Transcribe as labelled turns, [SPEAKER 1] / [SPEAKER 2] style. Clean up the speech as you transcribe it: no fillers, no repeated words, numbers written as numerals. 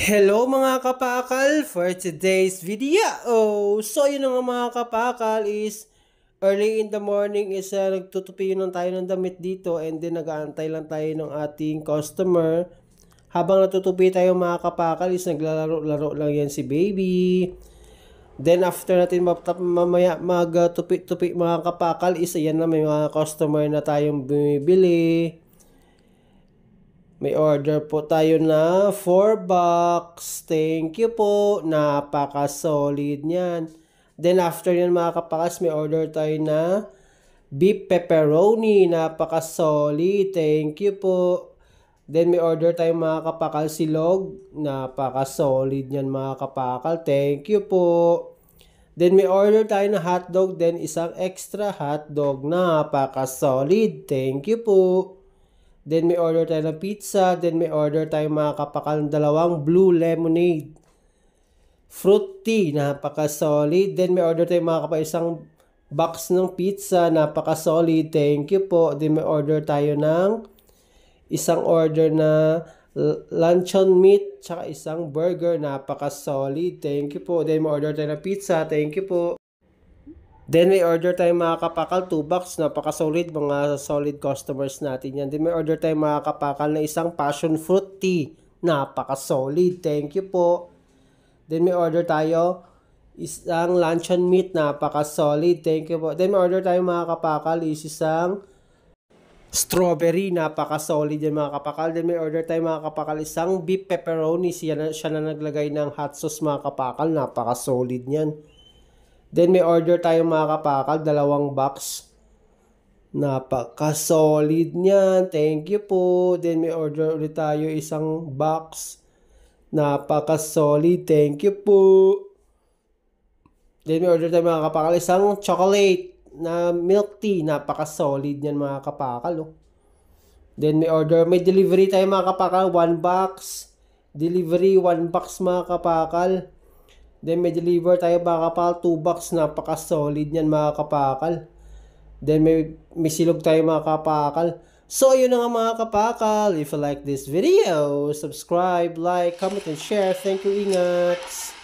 [SPEAKER 1] Hello mga kapakal for today's video. So yun nga mga kapakal is early in the morning is nagtutupi yun tayo ng damit dito and then nag-aantay lang tayo ng ating customer. Habang natutupi tayo mga kapakal is naglalaro-laro lang yan si baby. Then after natin mamaya magtupi-tupi mga kapakal is ayan na may mga customer na tayong bumibili. May order po tayo na 4 box. Thank you po. Napaka-solid niyan. Then after yan mga kapakas, may order tayo na beef pepperoni. Napaka-solid. Thank you po. Then may order tayo mga kapakal silog. Napaka-solid niyan mga kapakal. Thank you po. Then may order tayo na hotdog. Then isang extra hotdog. Napaka-solid. Thank you po. Then may order tayo ng pizza. Then may order tayo mga kapakal ng dalawang blue lemonade. Fruit tea. Napaka-solid. Then may order tayo mga kapakal isang box ng pizza. Napaka-solid. Thank you po. Then may order tayo ng isang order na luncheon meat. Tsaka isang burger. Napaka-solid. Thank you po. Then may order tayo ng pizza. Thank you po. Then may order tayo mga kapakal 2 box, napaka-solid, mga solid customers natin yan. Then may order tayo mga kapakal na isang passion fruit tea, napaka-solid, thank you po. Then may order tayo isang luncheon meat, napaka-solid, thank you po. Then may order tayo mga kapakal is isang strawberry, napaka-solid yan mga kapakal. Then may order tayo mga kapakal isang beef pepperoni, siya na naglagay ng hot sauce mga kapakal, napaka-solid yan. Then may order tayo mga kapakal, 2 box. Napaka-solid niyan. Thank you po. Then may order ulit tayo isang box. Napaka-solid. Thank you po. Then may order tayo mga kapakal, isang chocolate na milk tea. Napaka-solid niyan mga kapakal. Then may delivery tayo mga kapakal, 1 box. Delivery 1 box mga kapakal. Then may deliver tayo mga kapakal 2 box, napaka-solid niyan mga kapakal. Then may silog tayo mga kapakal. So yun na nga mga kapakal. If you like this video, subscribe, like, comment, and share. Thank you, ingat!